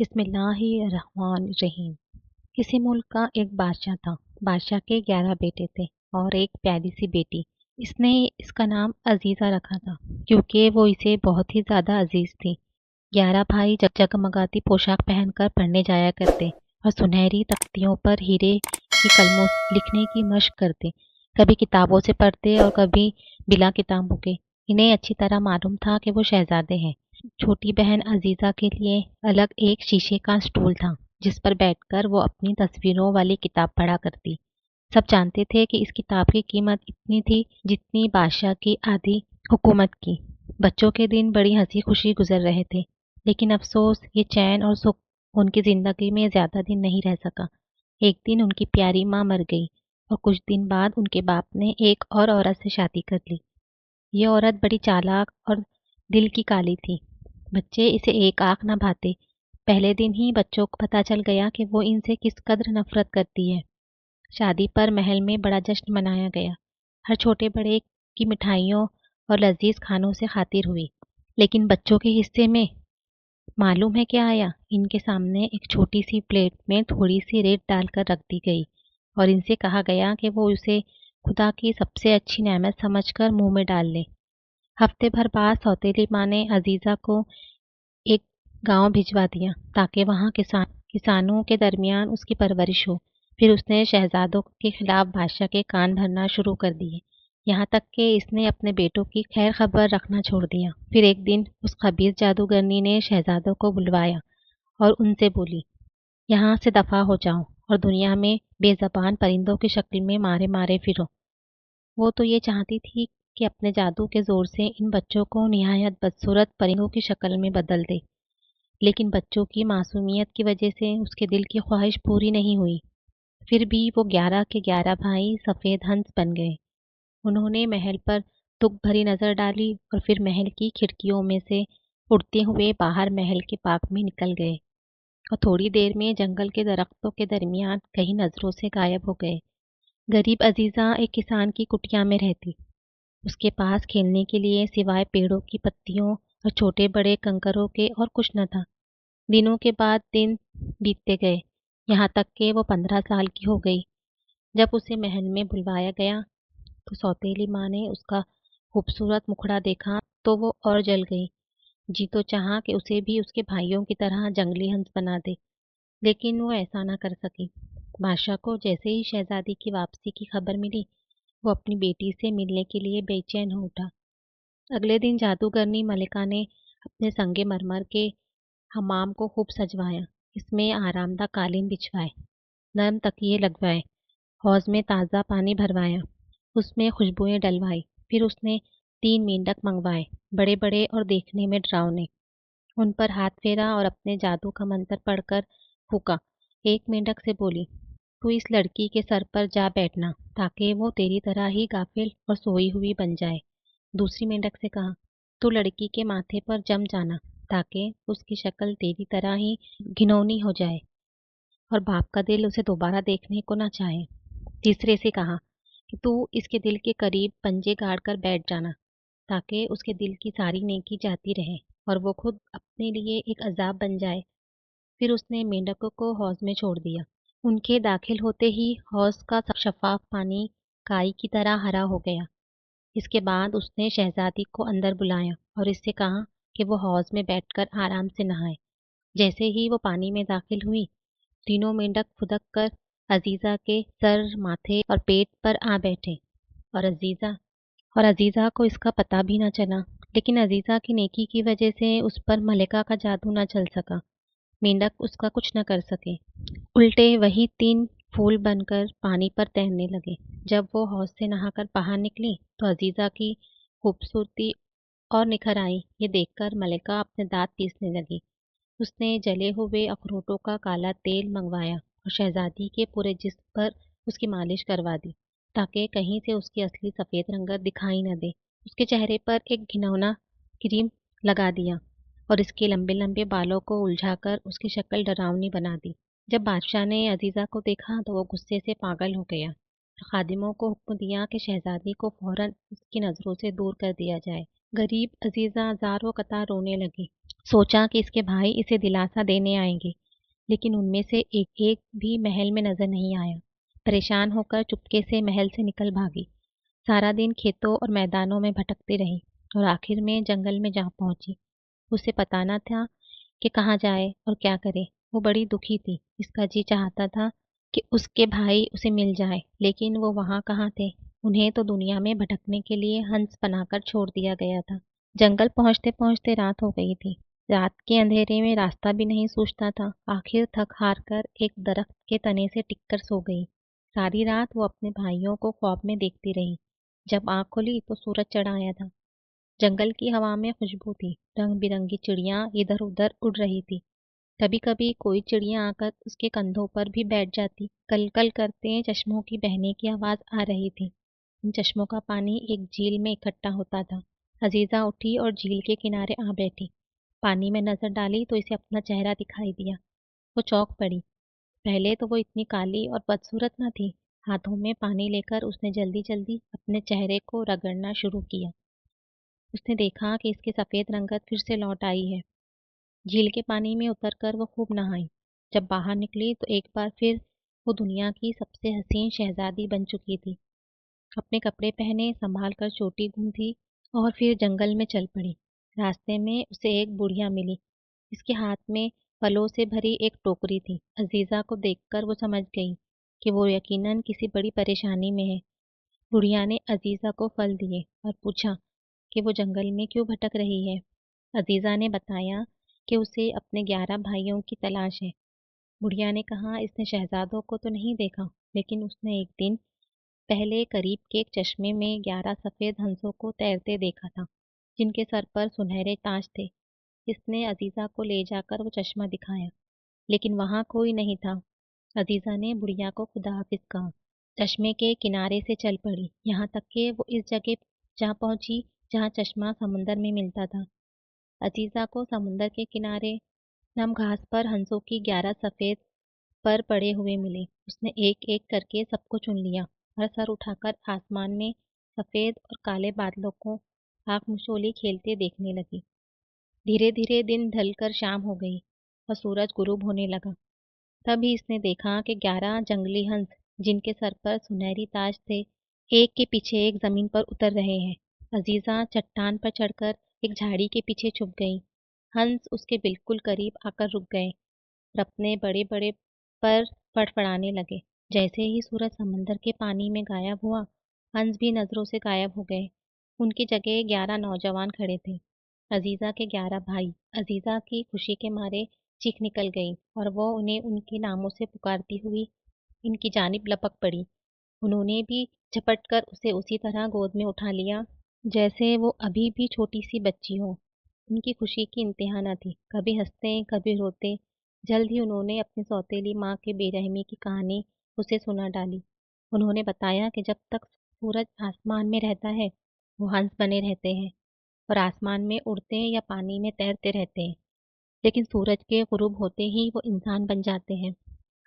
بسم اللہ الرحمن الرحیم۔ کسی ملک کا ایک بادشاہ تھا۔ بادشاہ کے 11 بیٹے تھے اور ایک پیاری سی بیٹی۔ اس نے اس کا نام عزیزہ رکھا تھا کیونکہ وہ اسے بہت ہی زیادہ عزیز تھی۔ 11 بھائی جگمگاتی پوشاک پہن کر پڑھنے جایا کرتے اور سنہری تختیوں پر ہیرے کی قلموں سے لکھنے کی مشق کرتے۔ کبھی کتابوں سے پڑھتے اور کبھی بلا کتابوں کے۔ انہیں اچھی طرح معلوم تھا کہ وہ شہزادے ہیں۔ چھوٹی بہن عزیزہ کے لیے الگ ایک شیشے کا اسٹول تھا جس پر بیٹھ کر وہ اپنی تصویروں والی کتاب پڑھا کرتی۔ سب جانتے تھے کہ اس کتاب کی قیمت اتنی تھی جتنی بادشاہ کی آدھی حکومت کی۔ بچوں کے دن بڑی ہنسی خوشی گزر رہے تھے، لیکن افسوس یہ چین اور سکھ ان کی زندگی میں زیادہ دن نہیں رہ سکا۔ ایک دن ان کی پیاری ماں مر گئی اور کچھ دن بعد ان کے باپ نے ایک اور عورت سے شادی کر لی۔ یہ عورت بڑی چالاک اور دل کی کالی تھی۔ بچے اسے ایک آنکھ نہ بھاتے۔ پہلے دن ہی بچوں کو پتہ چل گیا کہ وہ ان سے کس قدر نفرت کرتی ہے۔ شادی پر محل میں بڑا جشن منایا گیا۔ ہر چھوٹے بڑے کی مٹھائیوں اور لذیذ کھانوں سے خاطر ہوئی، لیکن بچوں کے حصے میں معلوم ہے کیا آیا؟ ان کے سامنے ایک چھوٹی سی پلیٹ میں تھوڑی سی ریت ڈال کر رکھ دی گئی اور ان سے کہا گیا کہ وہ اسے خدا کی سب سے اچھی نعمت سمجھ کر منہ میں ڈال لیں۔ ہفتے بھر بعد سوتیلی ماں نے عزیزہ کو ایک گاؤں بھجوا دیا تاکہ وہاں کسانوں کے درمیان اس کی پرورش ہو۔ پھر اس نے شہزادوں کے خلاف بادشاہ کے کان بھرنا شروع کر دیے، یہاں تک کہ اس نے اپنے بیٹوں کی خیر خبر رکھنا چھوڑ دیا۔ پھر ایک دن اس خبیث جادوگرنی نے شہزادوں کو بلوایا اور ان سے بولی، یہاں سے دفع ہو جاؤ اور دنیا میں بے زبان پرندوں کی شکل میں مارے مارے پھرو۔ وہ تو یہ چاہتی تھی کہ اپنے جادو کے زور سے ان بچوں کو نہایت بدصورت پرندوں کی شکل میں بدل دے، لیکن بچوں کی معصومیت کی وجہ سے اس کے دل کی خواہش پوری نہیں ہوئی۔ پھر بھی وہ 11 کے 11 بھائی سفید ہنس بن گئے۔ انہوں نے محل پر دکھ بھری نظر ڈالی اور پھر محل کی کھڑکیوں میں سے اڑتے ہوئے باہر محل کے پارک میں نکل گئے اور تھوڑی دیر میں جنگل کے درختوں کے درمیان کہیں نظروں سے غائب ہو گئے۔ غریب عزیزہ ایک کسان کی کٹیا میں رہتی۔ اس کے پاس کھیلنے کے لیے سوائے پیڑوں کی پتیوں اور چھوٹے بڑے کنکروں کے اور کچھ نہ تھا۔ دنوں کے بعد دن بیتتے گئے، یہاں تک کہ وہ 15 سال کی ہو گئی۔ جب اسے محل میں بلوایا گیا تو سوتیلی ماں نے اس کا خوبصورت مکھڑا دیکھا تو وہ اور جل گئی۔ جی تو چاہا کہ اسے بھی اس کے بھائیوں کی طرح جنگلی ہنس بنا دے، لیکن وہ ایسا نہ کر سکی۔ بادشاہ کو جیسے ہی شہزادی کی واپسی کی خبر ملی، وہ اپنی بیٹی سے ملنے کے لیے بے چین ہو اٹھا۔ اگلے دن جادوگرنی ملکہ نے اپنے سنگ مرمر کے حمام کو خوب سجوایا۔ اس میں آرام دہ قالین بچھوائے، نرم تکیے لگوائے، حوض میں تازہ پانی بھروایا، اس میں خوشبوئیں ڈلوائی۔ پھر اس نے 3 مینڈک منگوائے، بڑے بڑے اور دیکھنے میں ڈراؤنے۔ ان پر ہاتھ پھیرا اور اپنے جادو کا منتر پڑھ کر پھونکا۔ ایک مینڈک سے بولی، تو اس لڑکی کے سر پر جا بیٹھنا تاکہ وہ تیری طرح ہی غافل اور سوئی ہوئی بن جائے۔ دوسری مینڈک سے کہا، تو لڑکی کے ماتھے پر جم جانا تاکہ اس کی شکل تیری طرح ہی گھنونی ہو جائے اور باپ کا دل اسے دوبارہ دیکھنے کو نہ چاہے۔ تیسرے سے کہا کہ تو اس کے دل کے قریب پنجے گاڑ کر بیٹھ جانا تاکہ اس کے دل کی ساری نیکی جاتی رہے اور وہ خود اپنے لیے ایک عذاب بن جائے۔ پھر اس نے مینڈکوں کو حوض میں چھوڑ دیا۔ ان کے داخل ہوتے ہی حوض کا شفاف پانی کائی کی طرح ہرا ہو گیا۔ اس کے بعد اس نے شہزادی کو اندر بلایا اور اس سے کہا کہ وہ حوض میں بیٹھ کر آرام سے نہائے۔ جیسے ہی وہ پانی میں داخل ہوئی، تینوں مینڈک پھدک کر عزیزہ کے سر، ماتھے اور پیٹ پر آ بیٹھے اور عزیزہ کو اس کا پتہ بھی نہ چلا۔ لیکن عزیزہ کی نیکی کی وجہ سے اس پر ملکہ کا جادو نہ چل سکا۔ مینڈک اس کا کچھ نہ کر سکے، الٹے وہی 3 پھول بن کر پانی پر تیرنے لگے۔ جب وہ حوض سے نہا کر باہر نکلی تو عزیزہ کی خوبصورتی اور نکھر آئی۔ یہ دیکھ کر ملکہ اپنے دانت پیسنے لگی۔ اس نے جلے ہوئے اخروٹوں کا کالا تیل منگوایا اور شہزادی کے پورے جسم پر اس کی مالش کروا دی تاکہ کہیں سے اس کی اصلی سفید رنگت دکھائی نہ دے۔ اس کے چہرے پر ایک گھناؤنا کریم لگا دیا اور اس کے لمبے لمبے بالوں کو الجھا کر اس کی شکل ڈراؤنی بنا دی۔ جب بادشاہ نے عزیزہ کو دیکھا تو وہ غصے سے پاگل ہو گیا اور خادموں کو حکم دیا کہ شہزادی کو فوراً اس کی نظروں سے دور کر دیا جائے۔ غریب عزیزہ زار و قطار رونے لگی۔ सोचा कि इसके भाई इसे दिलासा देने आएंगे, लेकिन उनमें से एक एक भी महल में नजर नहीं आया। परेशान होकर चुपके से महल से निकल भागी। सारा दिन खेतों और मैदानों में भटकती रही और आखिर में जंगल में जा पहुंची। उसे पता न था कि कहाँ जाए और क्या करे। वो बड़ी दुखी थी। इसका जी चाहता था कि उसके भाई उसे मिल जाए, लेकिन वो वहाँ कहाँ थे। उन्हें तो दुनिया में भटकने के लिए हंस बनाकर छोड़ दिया गया था। जंगल पहुंचते पहुंचते रात हो गई थी। रात के अंधेरे में रास्ता भी नहीं सूझता था। आखिर थक हार कर एक दरख्त के तने से टिककर सो गई। सारी रात वो अपने भाइयों को ख्वाब में देखती रही। जब आंख खुली तो सूरज चढ़ आया था। जंगल की हवा में खुशबू थी। रंग बिरंगी चिड़ियां इधर उधर उड़ रही थी। कभी कभी कोई चिड़िया आकर उसके कंधों पर भी बैठ जाती। कल कल करते चश्मों की बहने की आवाज आ रही थी। इन चश्मों का पानी एक झील में इकट्ठा होता था। अजीजा उठी और झील के किनारे आ बैठी। पानी में नजर डाली तो इसे अपना चेहरा दिखाई दिया। वो चौंक पड़ी। पहले तो वो इतनी काली और बदसूरत न थी। हाथों में पानी लेकर उसने जल्दी जल्दी अपने चेहरे को रगड़ना शुरू किया। उसने देखा कि इसकी सफेद रंगत फिर से लौट आई है। झील के पानी में उतरकर वो खूब नहाई। जब बाहर निकली तो एक बार फिर वो दुनिया की सबसे हसीन शहजादी बन चुकी थी। अपने कपड़े पहने, संभाल कर चोटी गूंथी और फिर जंगल में चल पड़ी। रास्ते में उसे एक बुढ़िया मिली। इसके हाथ में फलों से भरी एक टोकरी थी। अजीजा को देखकर वो समझ गई कि वो यकीनन किसी बड़ी परेशानी में है। बुढ़िया ने अजीजा को फल दिए और पूछा कि वो जंगल में क्यों भटक रही है। अजीजा ने बताया कि उसे अपने 11 भाइयों की तलाश है। बुढ़िया ने कहा इसने शहजादों को तो नहीं देखा, लेकिन उसने एक दिन पहले करीब के एक चश्मे में 11 सफेद हंसों को तैरते देखा था, जिनके सर पर सुनहरे ताज थे। इसने अजीजा को ले जाकर वो चश्मा दिखाया, लेकिन वहां कोई नहीं था। अजीजा ने बुढ़िया को खुदा हाफिज कहा। चश्मे के किनारे से चल पड़ी, यहाँ तक कि वो इस जगह जा पहुंची जहाँ चश्मा समुंदर में मिलता था। अजीजा को समुंदर के किनारे नम घास पर हंसों की 11 सफेद पर पड़े हुए मिले। उसने एक एक करके सबको चुन लिया और सर उठाकर आसमान में सफेद और काले बादलों को आंख मिचोली खेलते देखने लगी। धीरे धीरे दिन ढलकर शाम हो गई और सूरज गुरूब होने लगा। तभी इसने देखा कि 11 जंगली हंस, जिनके सर पर सुनहरी ताज थे, एक के पीछे एक जमीन पर उतर रहे हैं। अजीजा चट्टान पर चढ़कर एक झाड़ी के पीछे छुप गई। हंस उसके बिल्कुल करीब आकर रुक गए और अपने बड़े बड़े पर फड़फड़ाने लगे। जैसे ही सूरज समंदर के पानी में गायब हुआ, हंस भी नजरों से गायब हो गए। उनकी जगह 11 नौजवान खड़े थे, अजीजा के 11 भाई। अजीजा की खुशी के मारे चीख निकल गई और वो उन्हें उनके नामों से पुकारती हुई इनकी जानिब लपक पड़ी। उन्होंने भी झपट कर उसे उसी तरह गोद में उठा लिया जैसे वो अभी भी छोटी सी बच्ची हो। उनकी खुशी की इंतहा न थी। कभी हंसते कभी रोते। जल्द ही उन्होंने अपनी सौतेली माँ के बेरहमी की कहानी उसे सुना डाली। उन्होंने बताया कि जब तक सूरज आसमान में रहता है वो हंस बने रहते हैं और आसमान में उड़ते या पानी में तैरते रहते हैं, लेकिन सूरज के गुरूब होते ही वो इंसान बन जाते हैं।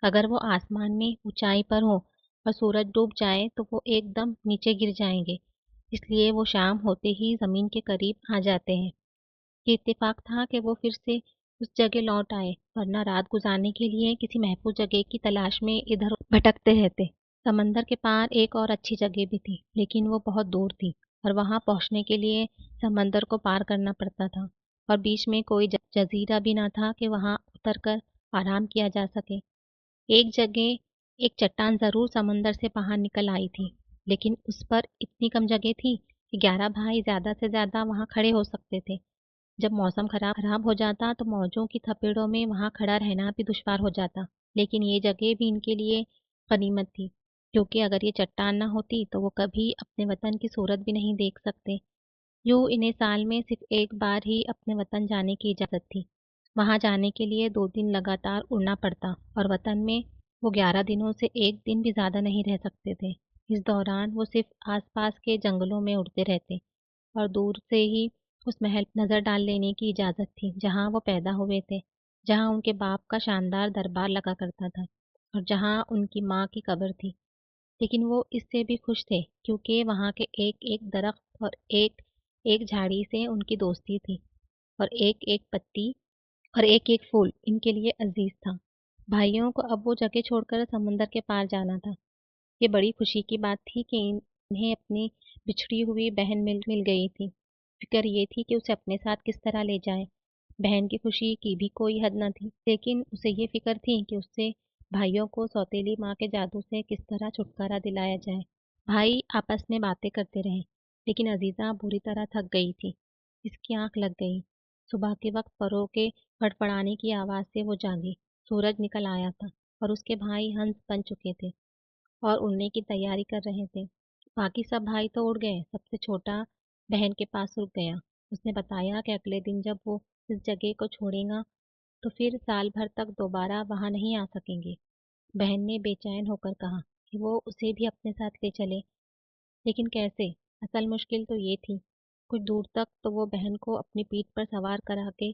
अगर वो आसमान में ऊंचाई पर हो और सूरज डूब जाए तो वो एकदम नीचे गिर जाएंगे। इसलिए वो शाम होते ही जमीन के करीब आ जाते हैं। ये इत्तेफाक था कि वो फिर से उस जगह लौट आए, वरना रात गुजारने के लिए किसी महफूज जगह की तलाश में इधर भटकते रहते। समंदर के पार एक और अच्छी जगह भी थी, लेकिन वो बहुत दूर थी और वहां पहुंचने के लिए समंदर को पार करना पड़ता था और बीच में कोई जजीरा भी ना था कि वहां उतरकर आराम किया जा सके। एक जगह एक चट्टान जरूर समंदर से बाहर निकल आई थी, लेकिन उस पर इतनी कम जगह थी कि 11 भाई ज्यादा से ज्यादा वहां खड़े हो सकते थे। जब मौसम खराब हो जाता तो मौजों की थपेड़ों में वहां खड़ा रहना भी दुश्वार हो जाता। लेकिन ये जगह भी इनके लिए गनीमत थी, क्योंकि अगर ये चट्टान ना होती तो वो कभी अपने वतन की सूरत भी नहीं देख सकते। यूं इन्हें साल में सिर्फ एक बार ही अपने वतन जाने की इजाजत थी। वहां जाने के लिए 2 दिन लगातार उड़ना पड़ता और वतन में वो 11 दिनों से एक दिन भी ज्यादा नहीं रह सकते थे। इस दौरान वो सिर्फ आसपास के जंगलों में उड़ते रहते और दूर से ही उस महल पर नजर डाल लेने की इजाजत थी जहां वो पैदा हुए थे, जहां उनके बाप का शानदार दरबार लगा करता था और जहां उनकी माँ की कब्र थी। लेकिन वो इससे भी खुश थे, क्योंकि वहां के एक एक दरख्त और एक एक झाड़ी से उनकी दोस्ती थी। और एक एक पत्ती और एक एक फूल इनके लिए अजीज था। भाइयों को अब वो जगह छोड़कर समंदर के पार जाना था। ये बड़ी खुशी की बात थी कि इन्हें अपनी बिछड़ी हुई बहन मिल मिल गई थी। फिक्र ये थी कि उसे अपने साथ किस तरह ले जाए। बहन की खुशी की भी कोई हद न थी, लेकिन उसे ये फिक्र थी कि उससे भाइयों को सौतेली माँ के जादू से किस तरह छुटकारा दिलाया जाए। भाई आपस में बातें करते रहे, लेकिन अजीजा बुरी तरह थक गई थी। इसकी आंख लग गई। सुबह के वक्त परों के फड़फड़ाने की आवाज से वो जागी। सूरज निकल आया था और उसके भाई हंस बन चुके थे और उड़ने की तैयारी कर रहे थे। बाकी सब भाई तो उड़ गए, सबसे छोटा बहन के पास रुक गया। उसने बताया कि अगले दिन जब वो इस जगह को छोड़ेगा तो फिर साल भर तक दोबारा वहां नहीं आ सकेंगे। बहन ने बेचैन होकर कहा कि वो उसे भी अपने साथ ले चले, लेकिन कैसे? असल मुश्किल तो ये थी, कुछ दूर तक तो वो बहन को अपनी पीठ पर सवार करा के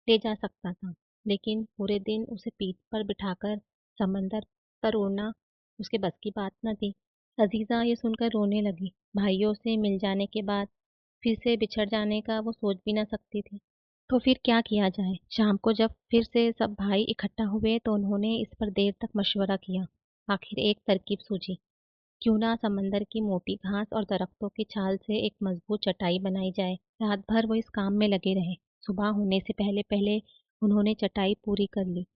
ले जा सकता था, लेकिन पूरे दिन उसे पीठ पर बिठाकर समंदर पर उड़ना उसके बस की बात न थी। अजीजा ये सुनकर रोने लगी। भाइयों से मिल जाने के बाद फिर से बिछड़ जाने का वो सोच भी ना सकती थी। तो फिर क्या किया जाए? शाम को जब फिर से सब भाई इकट्ठा हुए तो उन्होंने इस पर देर तक मशवरा किया। आखिर एक तरकीब सूझी। क्यों ना समंदर की मोटी घास और दरख्तों की छाल से एक मजबूत चटाई बनाई जाए। रात भर वो इस काम में लगे रहे। सुबह होने से पहले पहले उन्होंने चटाई पूरी कर ली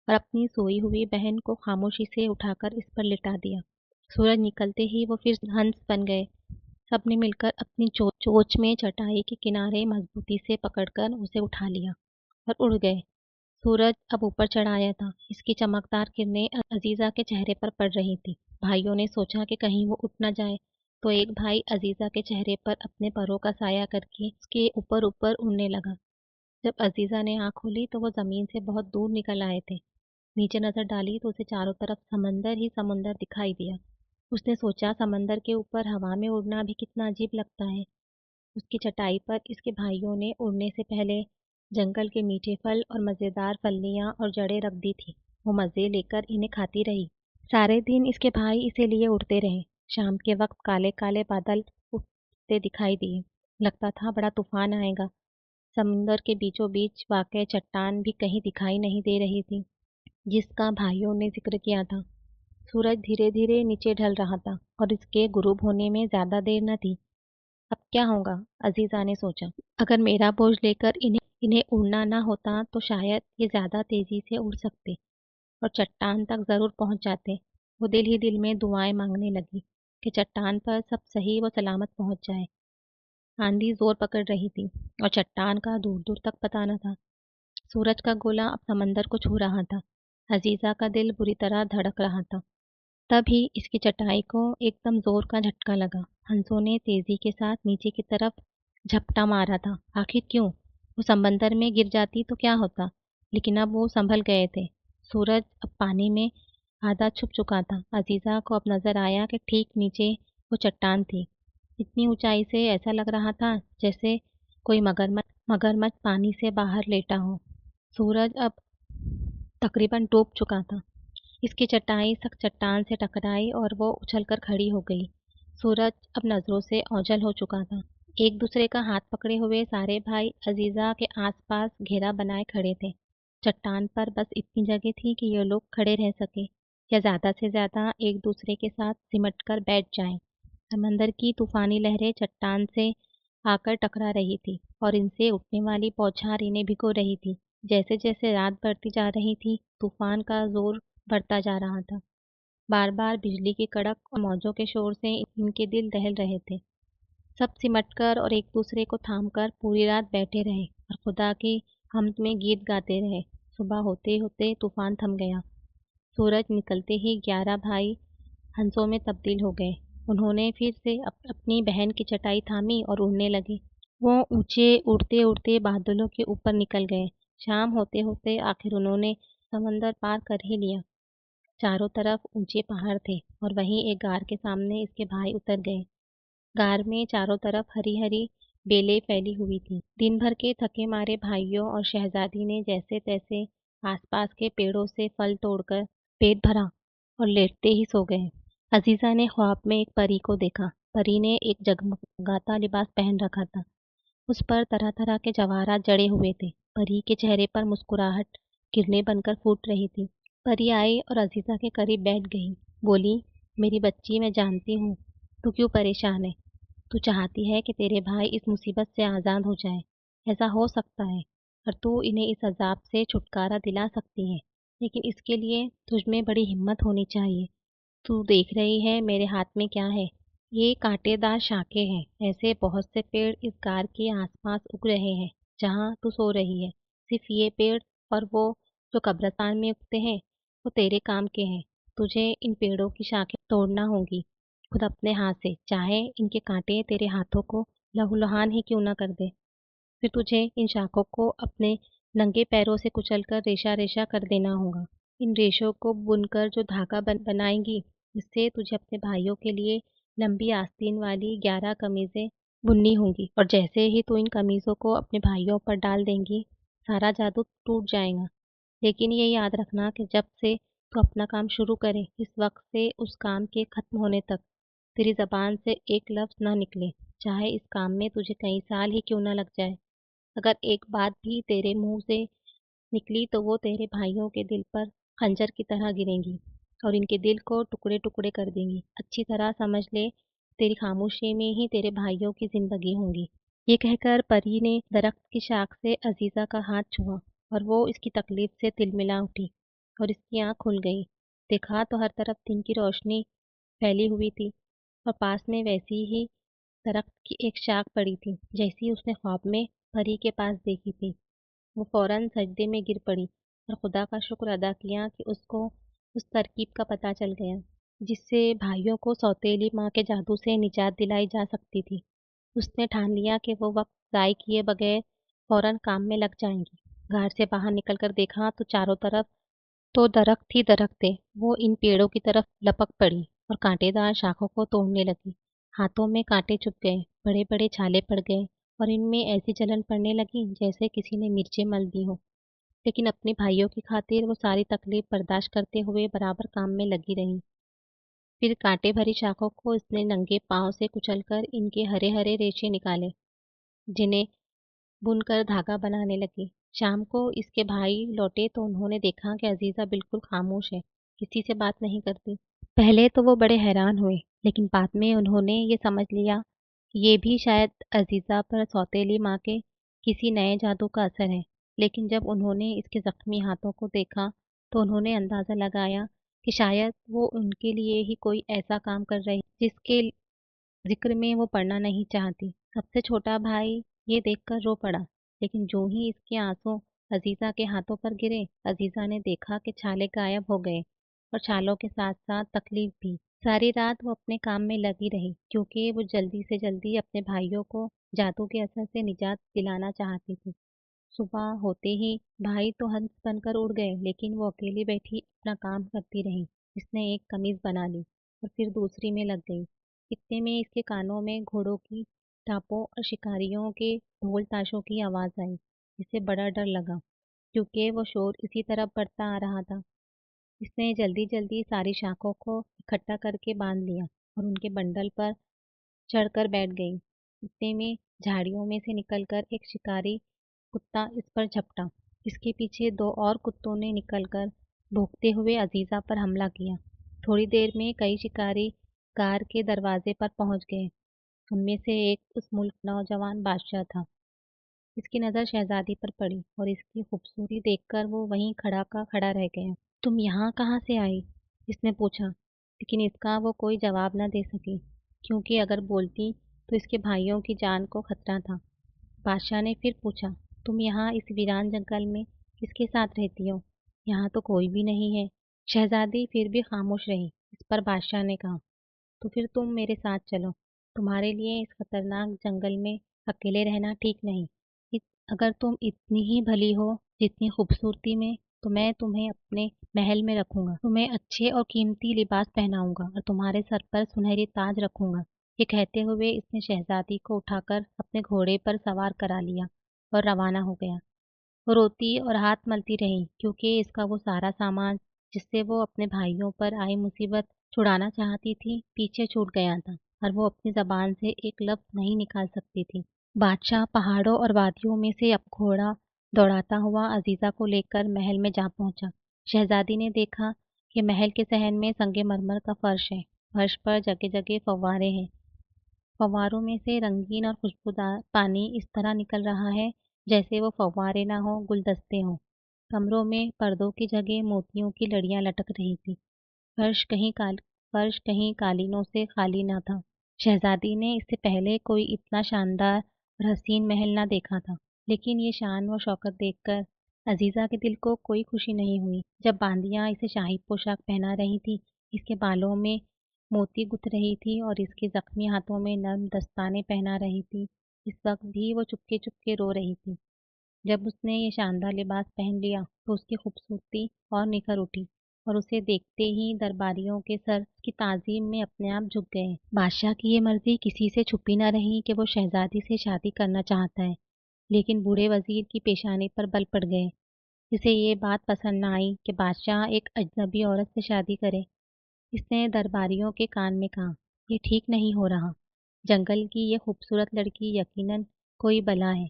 और अपनी सोई हुई बहन को खामोशी से उठाकर इस पर लिटा दिया। सूरज निकलते ही वो फिर हंस बन गए। सबने मिलकर अपनी चोंच में चटाई के किनारे मजबूती से पकड़कर उसे उठा लिया और उड़ गए। सूरज अब ऊपर चढ़ आया था। इसकी चमकदार किरणें अजीजा के चेहरे पर पड़ रही थी। भाइयों ने सोचा कि कहीं वो उठ न जाए, तो एक भाई अजीजा के चेहरे पर अपने परों का साया करके उसके ऊपर ऊपर उड़ने लगा। जब अजीजा ने आंख खोली तो वो जमीन से बहुत दूर निकल आए थे। नीचे नजर डाली तो उसे चारों तरफ समंदर ही समंदर दिखाई दिया। उसने सोचा समंदर के ऊपर हवा में उड़ना भी कितना अजीब लगता है। उसकी चटाई पर इसके भाइयों ने उड़ने से पहले जंगल के मीठे फल और मजेदार फलियां और जड़ें रख दी थी। वो मजे लेकर इन्हें खाती रही। सारे दिन इसके भाई इसे लिए उड़ते रहे। शाम के वक्त काले काले बादल उठते दिखाई दिए। लगता था बड़ा तूफान आएगा। समुंदर के बीचों बीच वाक़ई चट्टान भी कहीं दिखाई नहीं दे रही थी, जिसका भाइयों ने जिक्र किया था। सूरज धीरे धीरे नीचे ढल रहा था और इसके गुरूब होने में ज्यादा देर न थी। अब क्या होगा? अजीजा ने सोचा। अगर मेरा बोझ लेकर इन्हें इन्हें उड़ना ना होता तो शायद ये ज्यादा तेजी से उड़ सकते और चट्टान तक जरूर पहुंच जाते। वो दिल ही दिल में दुआएं मांगने लगी कि चट्टान पर सब सही व सलामत पहुंच जाए। आंधी जोर पकड़ रही थी और चट्टान का दूर दूर तक पता न था। सूरज का गोला अब समंदर को छू रहा था। अजीजा का दिल बुरी तरह धड़क रहा था। तभी इसकी चटाई को एकदम जोर का झटका लगा। हंसों ने तेजी के साथ नीचे की तरफ झपटा मारा था। आखिर क्यों? वो समंदर में गिर जाती तो क्या होता? लेकिन अब वो संभल गए थे। सूरज अब पानी में आधा छुप चुका था। अजीजा को अब नजर आया कि ठीक नीचे वो चट्टान थी। इतनी ऊंचाई से ऐसा लग रहा था जैसे कोई मगरमच्छ मगरमच्छ पानी से बाहर लेटा हो। सूरज अब तकरीबन डूब चुका था। इसकी चटाई सख्त चट्टान से टकराई और वो उछलकर खड़ी हो गई। सूरज अब नजरों से ओझल हो चुका था। एक दूसरे का हाथ पकड़े हुए सारे भाई अजीजा के आसपास घेरा बनाए खड़े थे। चट्टान पर बस इतनी जगह थी कि ये लोग खड़े रह सके या ज्यादा से ज्यादा एक दूसरे के साथ सिमट कर बैठ जाएं। समंदर की तूफानी लहरें चट्टान से आकर टकरा रही थी और इनसे उठने वाली बौछार इन्हें भिगो रही थी। जैसे जैसे रात बढ़ती जा रही थी तूफान का जोर बढ़ता जा रहा था। बार बार बिजली की कड़क और मौजों के शोर से इनके दिल दहल रहे थे। सब सिमटकर और एक दूसरे को थामकर पूरी रात बैठे रहे और खुदा की हमद में गीत गाते रहे। सुबह होते होते तूफान थम गया। सूरज निकलते ही 11 भाई हंसों में तब्दील हो गए। उन्होंने फिर से अपनी बहन की चटाई थामी और उड़ने लगे। वो ऊंचे उड़ते उड़ते बादलों के ऊपर निकल गए। शाम होते होते आखिर उन्होंने समंदर पार कर ही लिया। चारों तरफ ऊंचे पहाड़ थे और वहीं एक गार के सामने इसके भाई उतर गए। गार में चारों तरफ हरी हरी बेलें फैली हुई थी। दिन भर के थके मारे भाइयों और शहजादी ने जैसे तैसे आसपास के पेड़ों से फल तोड़कर पेट भरा और लेटते ही सो गए। अजीजा ने ख्वाब में एक परी को देखा। परी ने एक जगमगाता लिबास पहन रखा था। उस पर तरह तरह के जवाहरात जड़े हुए थे। परी के चेहरे पर मुस्कुराहट किरणें बनकर फूट रही थी। परी आई और अजीजा के करीब बैठ गई। बोली, मेरी बच्ची, मैं जानती हूँ तू क्यों परेशान है। तू चाहती है कि तेरे भाई इस मुसीबत से आज़ाद हो जाए। ऐसा हो सकता है और तू इन्हें इस अजाब से छुटकारा दिला सकती है, लेकिन इसके लिए तुझ में बड़ी हिम्मत होनी चाहिए। तू देख रही है मेरे हाथ में क्या है? ये कांटेदार शाखें हैं। ऐसे बहुत से पेड़ इस गार के आसपास उग रहे हैं जहाँ तू सो रही है। सिर्फ ये पेड़ और वो जो कब्रिस्तान में उगते हैं, वो तेरे काम के हैं। तुझे इन पेड़ों की शाखें तोड़ना होगी, खुद अपने हाथ से, चाहे इनके कांटे तेरे हाथों को लहूलुहान ही क्यों ना कर दे। फिर तुझे इन शाखों को अपने नंगे पैरों से कुचलकर रेशा रेशा कर देना होगा। इन रेशों को बुनकर जो धागा बनाएंगी, इससे तुझे अपने भाइयों के लिए लंबी आस्तीन वाली 11 कमीजें बुननी होंगी। और जैसे ही तू इन कमीजों को अपने भाइयों पर डाल देंगी, सारा जादू टूट जाएगा। लेकिन ये याद रखना कि जब से तू अपना काम शुरू करे, इस वक्त से उस काम के खत्म होने तक तेरी जबान से एक लफ्ज ना निकले, चाहे इस काम में तुझे कई साल ही क्यों ना लग जाए। अगर एक बात भी तेरे मुंह से निकली तो वो तेरे भाइयों के दिल पर खंजर की तरह गिरेंगी और इनके दिल को टुकड़े टुकड़े कर देंगी। अच्छी तरह समझ ले, तेरी खामोशी में ही तेरे भाइयों की जिंदगी होंगी। ये कहकर परी ने दरख्त की शाख से अजीजा का हाथ छुआ और वो इसकी तकलीफ से तिलमिला उठी और इसकी आंख खुल गई। देखा तो हर तरफ दिन की रोशनी फैली हुई थी और पास में वैसी ही दरख्त की एक शाख पड़ी थी जैसी उसने ख्वाब में परी के पास देखी थी। वो फौरन सजदे में गिर पड़ी और खुदा का शुक्र अदा किया कि उसको उस तरकीब का पता चल गया जिससे भाइयों को सौतेली माँ के जादू से निजात दिलाई जा सकती थी। उसने ठान लिया कि वो वक्त ज़ाय किए बगैर फौरन काम में लग जाएंगी। घर से बाहर निकलकर देखा तो चारों तरफ तो दरख्त ही दरख्त थे। वो इन पेड़ों की तरफ लपक पड़ी और कांटेदार शाखों को तोड़ने लगी। हाथों में कांटे चुभ गए, बड़े बड़े छाले पड़ गए और इनमें ऐसी जलन पड़ने लगी जैसे किसी ने मिर्चें मल दी हो। लेकिन अपने भाइयों की खातिर वो सारी तकलीफ बर्दाश्त करते हुए बराबर काम में लगी रही। फिर कांटे भरी शाखों को इसने नंगे पांव से कुचलकर इनके हरे हरे रेशे निकाले, जिन्हें बुनकर धागा बनाने लगी। शाम को इसके भाई लौटे तो उन्होंने देखा कि अजीजा बिल्कुल खामोश है, किसी से बात नहीं करती। पहले तो वो बड़े हैरान हुए, लेकिन बाद में उन्होंने ये समझ लिया कि ये भी शायद अजीजा पर सौतेली माँ के किसी नए जादू का असर है। लेकिन जब उन्होंने इसके जख्मी हाथों को देखा तो उन्होंने अंदाजा लगाया कि शायद वो उनके लिए ही कोई ऐसा काम कर रही जिसके जिक्र में वो पड़ना नहीं चाहती। सबसे छोटा भाई ये देखकर रो पड़ा, लेकिन जो ही इसके आंसू अजीजा के हाथों पर गिरे, अजीजा ने देखा कि छाले गायब हो गए और छालों के साथ साथ तकलीफ भी। सारी रात वो अपने काम में लगी रही क्योंकि वो जल्दी से जल्दी अपने भाइयों को जादू के असर से निजात दिलाना चाहती थी। सुबह होते ही भाई तो हंस बनकर उड़ गए, लेकिन वो अकेली बैठी अपना काम करती रही। इसने एक कमीज बना ली और फिर दूसरी में लग गई। इतने में इसके कानों में घोड़ों की टापों और शिकारियों के ढोल ताशों की आवाज आई। इसे बड़ा डर लगा क्योंकि वो शोर इसी तरफ बढ़ता आ रहा था। इसने जल्दी जल्दी सारी शाखों को इकट्ठा करके बांध लिया और उनके बंडल पर चढ़कर बैठ गई। इतने में झाड़ियों में से निकलकर एक शिकारी कुत्ता इस पर झपटा। इसके पीछे दो और कुत्तों ने निकलकर भौंकते हुए अजीजा पर हमला किया। थोड़ी देर में कई शिकारी कार के दरवाजे पर पहुंच गए। उनमें से एक उस मुल्क नौजवान बादशाह था। इसकी नज़र शहजादी पर पड़ी और इसकी खूबसूरती देखकर वो वहीं खड़ा का खड़ा रह गया। तुम यहाँ कहाँ से आई? इसने पूछा, लेकिन इसका वो कोई जवाब न दे सकी क्योंकि अगर बोलती तो इसके भाइयों की जान को खतरा था। बादशाह ने फिर पूछा, तुम यहाँ इस वीरान जंगल में किसके साथ रहती हो? यहाँ तो कोई भी नहीं है। शहजादी फिर भी खामोश रही। इस पर बादशाह ने कहा, तो फिर तुम मेरे साथ चलो। तुम्हारे लिए इस खतरनाक जंगल में अकेले रहना ठीक नहीं। अगर तुम इतनी ही भली हो जितनी खूबसूरती में, तो मैं तुम्हें अपने महल में रखूंगा। तुम्हें अच्छे और कीमती लिबास पहनाऊंगा और तुम्हारे सर पर सुनहरी ताज रखूंगा। ये कहते हुए इसने शहजादी को उठाकर अपने घोड़े पर सवार करा लिया और रवाना हो गया। वो रोती और हाथ मलती रही क्योंकि इसका वो सारा सामान जिससे वो अपने भाइयों पर आई मुसीबत छुड़ाना चाहती थी पीछे छूट गया था और वो अपनी जबान से एक लफ्ज नहीं निकाल सकती थी। बादशाह पहाड़ों और वादियों में से अब घोड़ा दौड़ाता हुआ अजीजा को लेकर महल में जा पहुंचा। शहजादी ने देखा कि महल के सहन में संगमरमर का फर्श है। फर्श पर जगह जगह फव्वारे हैं। फव्वारों में से रंगीन और खुशबूदार पानी इस तरह निकल रहा है जैसे वो फव्वारे ना हो, गुलदस्ते हों। कमरों में पर्दों की जगह मोतियों की लड़ियां लटक रही थी। फर्श कहीं काल फर्श कहीं कालीनों से खाली न था। शहजादी ने इससे पहले कोई इतना शानदार और हसीन महल ना देखा था। लेकिन ये शान व शौकत देखकर अजीजा के दिल को कोई खुशी नहीं हुई। जब बांदियां इसे शाही पोशाक पहना रही थी, इसके बालों में मोती गुथ रही थी और इसके जख्मी हाथों में नर्म दस्ताने पहना रही थी, इस वक्त भी वो चुपके चुपके रो रही थी। जब उसने ये शानदार लिबास पहन लिया तो उसकी खूबसूरती और निखर उठी और उसे देखते ही दरबारियों के सर की ताजीम में अपने आप झुक गए। बादशाह की ये मर्जी किसी से छुपी न रही कि वो शहजादी से शादी करना चाहता है, लेकिन बूढ़े वजीर की पेशानी पर बल पड़ गए। इसे ये बात पसंद न आई कि बादशाह एक अजनबी औरत से शादी करे। इसने दरबारियों के कान में कहा, ये ठीक नहीं हो रहा। जंगल की ये खूबसूरत लड़की यकीनन कोई बला है।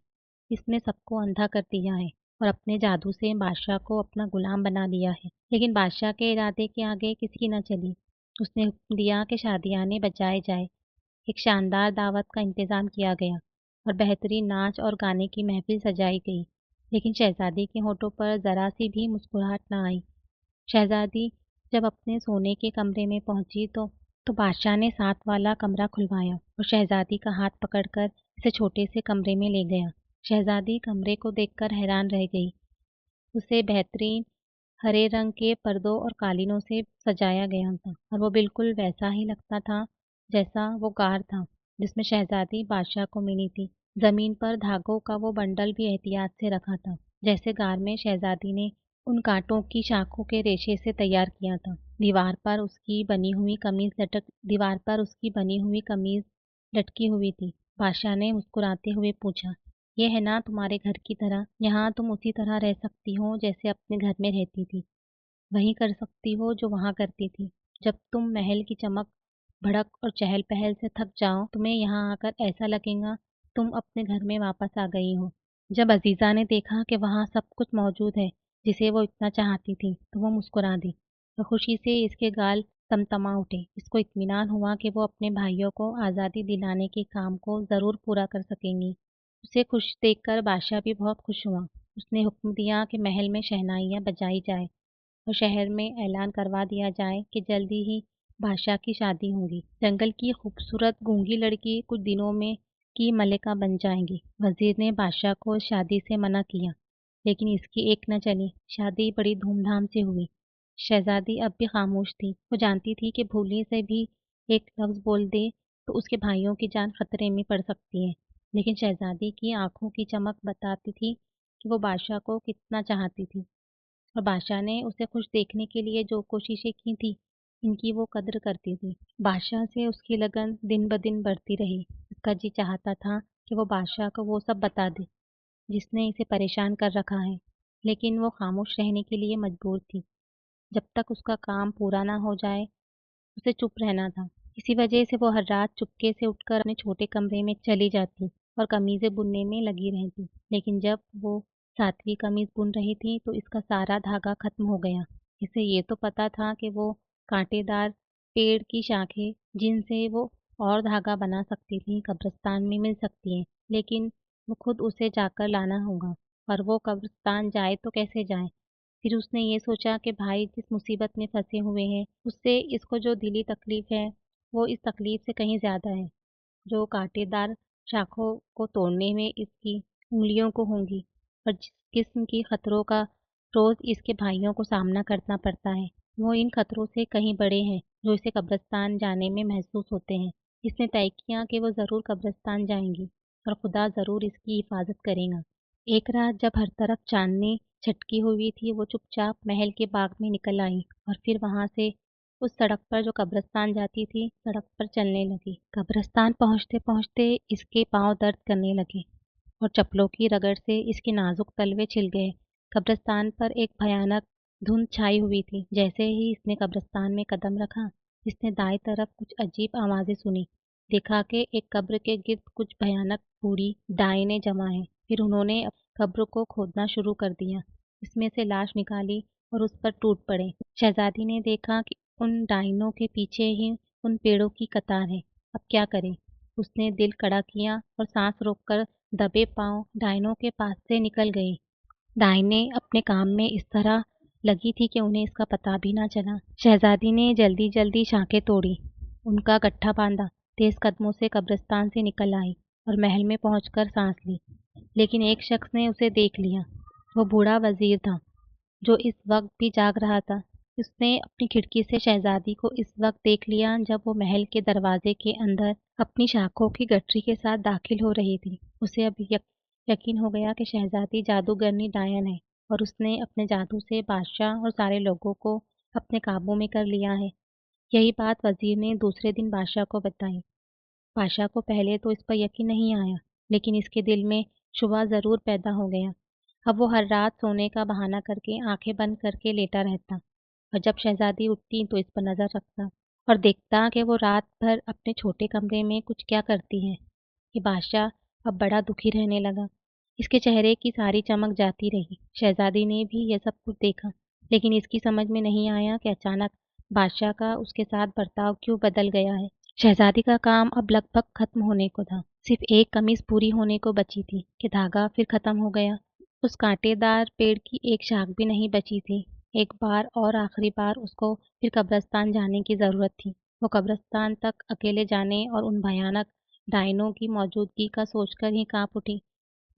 इसने सबको अंधा कर दिया है और अपने जादू से बादशाह को अपना गुलाम बना लिया है। लेकिन बादशाह के इरादे के आगे किसी की न चली। उसने हुक्म दिया कि शादियाने बजाए जाए। एक शानदार दावत का इंतजाम किया गया और बेहतरीन नाच और गाने की महफिल सजाई गई। लेकिन शहजादी के होठों पर जरा सी भी मुस्कुराहट न आई। शहजादी जब अपने सोने के कमरे में पहुंची तो बादशाह ने साथ वाला कमरा खुलवाया और शहजादी का हाथ पकड़कर इसे छोटे से कमरे में ले गया। शहजादी कमरे को देखकर हैरान रह गई। उसे बेहतरीन हरे रंग के पर्दों और कालीनों से सजाया गया था और वो बिल्कुल वैसा ही लगता था जैसा वो गार था जिसमें शहजादी बादशाह को मिली थी। जमीन पर धागों का वो बंडल भी एहतियात से रखा था, जैसे गार में शहजादी ने उन कांटों की शाखों के रेशे से तैयार किया था। दीवार पर उसकी बनी हुई कमीज लटकी हुई थी। बादशाह ने मुस्कुराते हुए पूछा, ये है ना तुम्हारे घर की तरह? यहाँ तुम उसी तरह रह सकती हो जैसे अपने घर में रहती थी। वही कर सकती हो जो वहाँ करती थी। जब तुम महल की चमक भड़क और चहल पहल से थक जाओ, तुम्हें यहाँ आकर ऐसा लगेगा तुम अपने घर में वापस आ गई हो। जब अजीजा ने देखा कि वहाँ सब कुछ मौजूद है जिसे वो इतना चाहती थी, तो वो मुस्कुरा दी और खुशी से इसके गाल तमतमा उठे। इसको इत्मीनान हुआ कि वो अपने भाइयों को आज़ादी दिलाने के काम को ज़रूर पूरा कर सकेंगी। उसे खुश देखकर बादशाह भी बहुत खुश हुआ। उसने हुक्म दिया कि महल में शहनाइयाँ बजाई जाए और शहर में ऐलान करवा दिया जाए कि जल्दी ही बादशाह की शादी होगी। जंगल की खूबसूरत गूंगी लड़की कुछ दिनों में की मलिका बन जाएंगी। वजीर ने बादशाह को इस शादी से मना किया, लेकिन इसकी एक न चली। शादी बड़ी धूमधाम से हुई। शहजादी अब भी खामोश थी। वो जानती थी कि भूलने से भी एक लफ्ज बोल दे तो उसके भाइयों की जान खतरे में पड़ सकती है। लेकिन शहजादी की आंखों की चमक बताती थी कि वो बादशाह को कितना चाहती थी और बादशाह ने उसे खुश देखने के लिए जो कोशिशें की थी, इनकी वो कद्र करती थी। बादशाह से उसकी लगन दिन ब दिन बढ़ती रही। उसका जी चाहता था कि वो बादशाह को वो सब बता दे जिसने इसे परेशान कर रखा है, लेकिन वो खामोश रहने के लिए मजबूर थी। जब तक उसका काम पूरा ना हो जाए, उसे चुप रहना था। इसी वजह से वो हर रात चुपके से उठकर अपने छोटे कमरे में चली जाती और कमीजें बुनने में लगी रहती। लेकिन जब वो सातवीं कमीज बुन रही थी तो इसका सारा धागा खत्म हो गया। इसे ये तो पता था कि वो कांटेदार पेड़ की शाखें जिनसे वो और धागा बना सकती थी कब्रिस्तान में मिल सकती हैं, लेकिन वो खुद उसे जाकर लाना होगा। और वो कब्रिस्तान जाए तो कैसे जाए? फिर उसने ये सोचा कि भाई जिस मुसीबत में फंसे हुए हैं उससे इसको जो दिली तकलीफ है वो इस तकलीफ से कहीं ज्यादा है जो कांटेदार शाखों को तोड़ने में इसकी उंगलियों को होंगी। और जिस किस्म की खतरों का रोज इसके भाइयों को सामना करना पड़ता है, वो इन खतरों से कहीं बड़े हैं जो इसे कब्रिस्तान जाने में महसूस होते हैं। इसने तय किया कि वो जरूर कब्रिस्तान जाएंगी और खुदा जरूर इसकी हिफाजत करेगा। एक रात जब हर तरफ चांदनी छटकी हुई थी, वो चुपचाप महल के बाग में निकल आई और फिर वहां से उस सड़क पर जो कब्रिस्तान जाती थी, सड़क पर चलने लगी। कब्रिस्तान पहुंचते पहुंचते इसके पांव दर्द करने लगे और चप्पलों की रगड़ से इसके नाजुक तलवे छिल गए। कब्रिस्तान पर एक भयानक धुंध छाई हुई थी। जैसे ही इसने कब्रिस्तान में कदम रखा, इसने दाएं तरफ कुछ अजीब आवाजें सुनी। देखा कि एक कब्र के गिर्द कुछ भयानक बूढ़ी डाइनें जमा हैं। फिर उन्होंने कब्र को खोदना शुरू कर दिया, इसमें से लाश निकाली और उस पर टूट पड़े। शहजादी ने देखा कि उन डाइनों के पीछे ही उन पेड़ों की कतार है। अब क्या करे? उसने दिल कड़ा किया और सांस रोककर दबे पांव डाइनों के पास से निकल गई। डाइनें अपने काम में इस तरह लगी थी कि उन्हें इसका पता भी ना चला। शहजादी ने जल्दी जल्दी शाखें तोड़ी, उनका गट्ठा बांधा, तेज कदमों से कब्रिस्तान से निकल आई और महल में पहुंचकर सांस ली। लेकिन एक शख्स ने उसे देख लिया। वो बूढ़ा वजीर था जो इस वक्त भी जाग रहा था। उसने अपनी खिड़की से शहजादी को इस वक्त देख लिया जब वो महल के दरवाजे के अंदर अपनी शाखों की गठरी के साथ दाखिल हो रही थी। उसे अब यकीन हो गया कि शहजादी जादूगरनी डायन है और उसने अपने जादू से बादशाह और सारे लोगों को अपने काबू में कर लिया है। यही बात वजीर ने दूसरे दिन बादशाह को बताई। बादशाह को पहले तो इस पर यकीन नहीं आया, लेकिन इसके दिल में शुबा ज़रूर पैदा हो गया। अब वो हर रात सोने का बहाना करके आंखें बंद करके लेटा रहता और जब शहजादी उठती तो इस पर नज़र रखता और देखता कि वो रात भर अपने छोटे कमरे में कुछ क्या करती है। ये बादशाह अब बड़ा दुखी रहने लगा। इसके चेहरे की सारी चमक जाती रही। शहजादी ने भी यह सब कुछ देखा, लेकिन इसकी समझ में नहीं आया कि अचानक बादशाह का उसके साथ बर्ताव क्यों बदल गया है। शहजादी का काम अब लगभग खत्म होने को था। सिर्फ एक कमीज पूरी होने को बची थी कि धागा फिर खत्म हो गया। उस कांटेदार पेड़ की एक शाख भी नहीं बची थी। एक बार और आखिरी बार उसको फिर कब्रिस्तान जाने की ज़रूरत थी। वो कब्रिस्तान तक अकेले जाने और उन भयानक डायनों की मौजूदगी का सोचकर ही कांप उठी,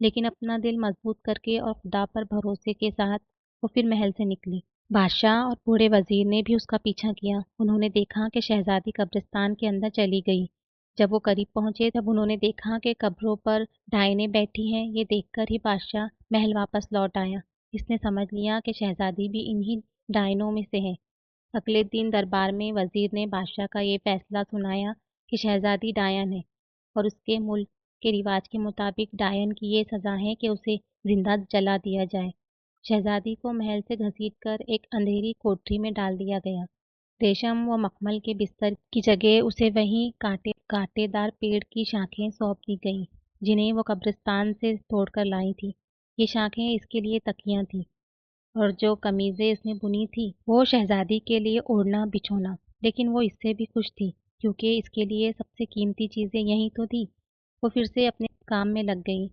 लेकिन अपना दिल मजबूत करके और खुदा पर भरोसे के साथ वो फिर महल से निकली। बादशाह और बूढ़े वजीर ने भी उसका पीछा किया। उन्होंने देखा कि शहजादी कब्रिस्तान के अंदर चली गई। जब वो करीब पहुंचे तब उन्होंने देखा कि कब्रों पर डायनें बैठी हैं। ये देखकर ही बादशाह महल वापस लौट आया। इसने समझ लिया कि शहजादी भी इन्हीं डायनों में से है। अगले दिन दरबार में वजीर ने बादशाह का ये फैसला सुनाया कि शहजादी डायन है और उसके मुल्क के रिवाज के मुताबिक डायन की ये सज़ा है कि उसे जिंदा जला दिया जाए। शहजादी को महल से घसीटकर एक अंधेरी कोठरी में डाल दिया गया। रेशम व मखमल के बिस्तर की जगह उसे वहीं कांटेदार पेड़ की शाखें सौंप दी गईं, जिन्हें वो कब्रिस्तान से तोड़कर लाई थी। ये शाखें इसके लिए तकियां थीं और जो कमीजें इसने बुनी थी वो शहजादी के लिए ओढ़ना बिछोना। लेकिन वो इससे भी खुश थी क्योंकि इसके लिए सबसे कीमती चीज़ें यही तो थी। वो फिर से अपने काम में लग गई।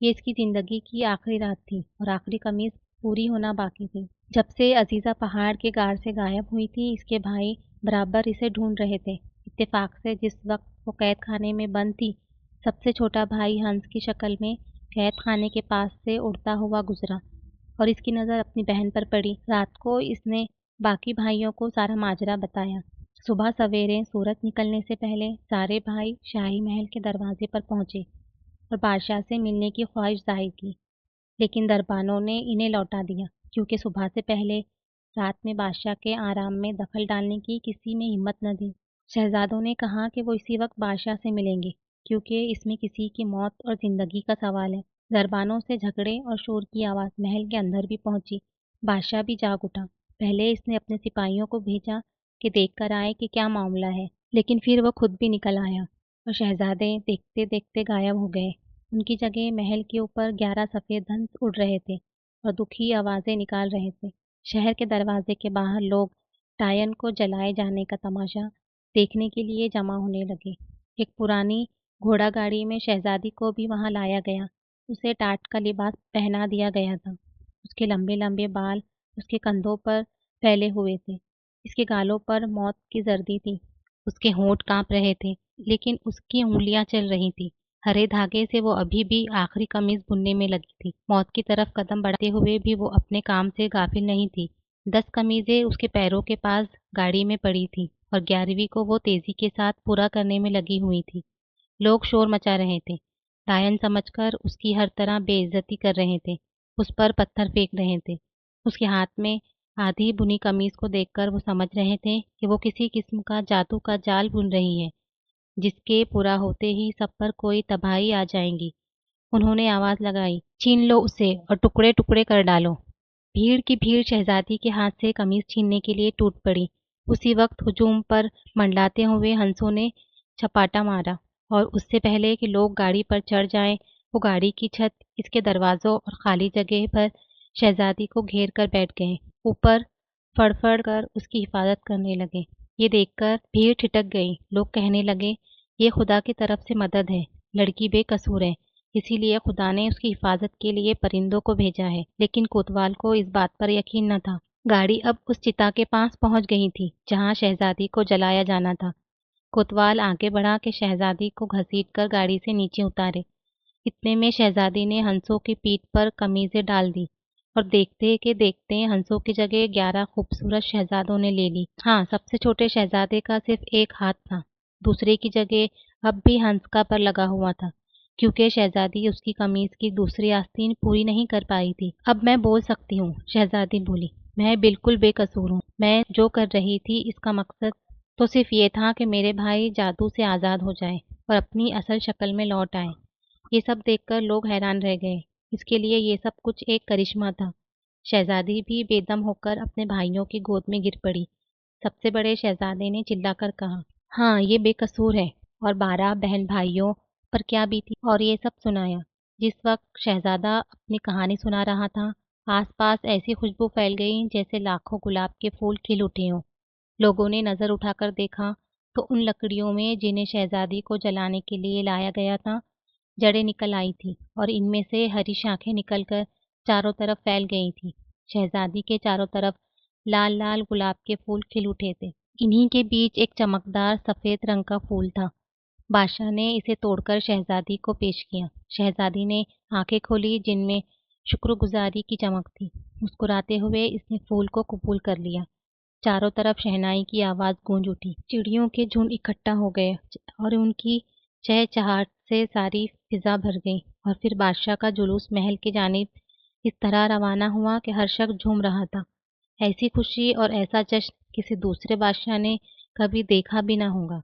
ये इसकी ज़िंदगी की आखिरी रात थी और आखिरी कमीज पूरी होना बाकी थी। जब से अजीज़ा पहाड़ के गार से गायब हुई थी, इसके भाई बराबर इसे ढूंढ रहे थे। इत्तेफाक से जिस वक्त वो कैद खाने में बंद थी, सबसे छोटा भाई हंस की शक्ल में कैद खाने के पास से उड़ता हुआ गुजरा और इसकी नज़र अपनी बहन पर पड़ी। रात को इसने बाकी भाइयों को सारा माजरा बताया। सुबह सवेरे सूरज निकलने से पहले सारे भाई शाही महल के दरवाजे पर पहुंचे और बादशाह से मिलने की ख्वाहिश जाहिर की, लेकिन दरबानों ने इन्हें लौटा दिया क्योंकि सुबह से पहले रात में बादशाह के आराम में दखल डालने की किसी में हिम्मत न थी। शहजादों ने कहा कि वो इसी वक्त बादशाह से मिलेंगे क्योंकि इसमें किसी की मौत और ज़िंदगी का सवाल है। दरबानों से झगड़े और शोर की आवाज़ महल के अंदर भी पहुंची। बादशाह भी जाग उठा। पहले इसने अपने सिपाहियों को भेजा कि देख कर आए कि क्या मामला है, लेकिन फिर वो खुद भी निकल आया और शहजादे देखते देखते गायब हो गए। उनकी जगह महल के ऊपर 11 सफ़ेद हंस उड़ रहे थे और दुखी आवाज़ें निकाल रहे थे। शहर के दरवाजे के बाहर लोग टायन को जलाए जाने का तमाशा देखने के लिए जमा होने लगे। एक पुरानी घोड़ा गाड़ी में शहजादी को भी वहां लाया गया। उसे टाट का लिबास पहना दिया गया था। उसके लंबे लंबे बाल उसके कंधों पर फैले हुए थे। इसके गालों पर मौत की जर्दी थी। उसके होंठ कांप रहे थे, लेकिन उसकी उंगलियां चल रही थी। हरे धागे से वो अभी भी आखिरी कमीज बुनने में लगी थी। मौत की तरफ कदम बढ़ाते हुए भी वो अपने काम से गाफिल नहीं थी। 10 कमीजें उसके पैरों के पास गाड़ी में पड़ी थी और 11वीं को वो तेजी के साथ पूरा करने में लगी हुई थी। लोग शोर मचा रहे थे। डायन समझकर उसकी हर तरह बेइज्जती कर रहे थे। उस पर पत्थर फेंक रहे थे। उसके हाथ में आधी बुनी कमीज को देखकर वो समझ रहे थे कि वो किसी किस्म का जादू का जाल बुन रही है, जिसके पूरा होते ही सब पर कोई तबाही आ जाएगी। उन्होंने आवाज लगाई, छीन लो उसे और टुकड़े टुकड़े कर डालो। भीड़ की भीड़ शहजादी के हाथ से कमीज छीनने के लिए टूट पड़ी। उसी वक्त हुजूम पर मंडलाते हुए हंसों ने छपाटा मारा। اور اس سے پہلے کہ لوگ گاڑی پر چڑھ جائیں وہ گاڑی کی چھت اس کے دروازوں اور خالی جگہ پر شہزادی کو گھیر کر بیٹھ گئے، اوپر پھڑ پھڑ کر اس کی حفاظت کرنے لگے۔ یہ دیکھ کر بھیڑ ٹھٹک گئی، لوگ کہنے لگے یہ خدا کی طرف سے مدد ہے، لڑکی بے قصور ہے، اسی لیے خدا نے اس کی حفاظت کے لیے پرندوں کو بھیجا ہے۔ لیکن کوتوال کو اس بات پر یقین نہ تھا۔ گاڑی اب اس چتا کے پاس پہنچ گئی تھی جہاں شہزادی کو جلایا جانا تھا۔ کوتوال آگے بڑھا کہ شہزادی کو گھسیٹ کر گاڑی سے نیچے اتارے۔ اتنے میں شہزادی نے ہنسوں کی پیٹھ پر قمیضیں ڈال دی اور دیکھتے کہ دیکھتے ہنسوں کی جگہ 11 خوبصورت شہزادوں نے لے لی۔ ہاں، سب سے چھوٹے شہزادے کا صرف ایک ہاتھ تھا، دوسرے کی جگہ اب بھی ہنس کا پر لگا ہوا تھا، کیونکہ شہزادی اس کی قمیض کی دوسری آستین پوری نہیں کر پائی تھی۔ اب میں بول سکتی ہوں، شہزادی بولی، میں بالکل بے قصور ہوں۔ میں جو کر رہی تھی اس کا مقصد تو صرف یہ تھا کہ میرے بھائی جادو سے آزاد ہو جائیں اور اپنی اصل شکل میں لوٹ آئیں۔ یہ سب دیکھ کر لوگ حیران رہ گئے، اس کے لیے یہ سب کچھ ایک کرشمہ تھا۔ شہزادی بھی بے دم ہو کر اپنے بھائیوں کی گود میں گر پڑی۔ سب سے بڑے شہزادے نے چلا کر کہا، ہاں یہ بے قصور ہے، اور 12 بہن بھائیوں پر کیا بیتی اور یہ سب سنایا۔ جس وقت شہزادہ اپنی کہانی سنا رہا تھا، آس پاس ایسی خوشبو پھیل گئی جیسے لاکھوں گلاب کے پھول کھل اٹھے ہوں۔ لوگوں نے نظر اٹھا کر دیکھا تو ان لکڑیوں میں جنہیں شہزادی کو جلانے کے لیے لایا گیا تھا جڑیں نکل آئی تھی، اور ان میں سے ہری شاخیں نکل کر چاروں طرف پھیل گئی تھی۔ شہزادی کے چاروں طرف لال لال گلاب کے پھول کھل اٹھے تھے۔ انہی کے بیچ ایک چمکدار سفید رنگ کا پھول تھا۔ بادشاہ نے اسے توڑ کر شہزادی کو پیش کیا۔ شہزادی نے آنکھیں کھولی جن میں شکر گزاری کی چمک تھی۔ مسکراتے ہوئے اس نے پھول کو قبول کر لیا۔ چاروں طرف شہنائی کی آواز گونج اٹھی، چڑیوں کے جھنڈ اکٹھا ہو گئے اور ان کی چہچہاہٹ سے ساری فضا بھر گئی، اور پھر بادشاہ کا جلوس محل کی جانب اس طرح روانہ ہوا کہ ہر شخص جھوم رہا تھا۔ ایسی خوشی اور ایسا جشن کسی دوسرے بادشاہ نے کبھی دیکھا بھی نہ ہوگا۔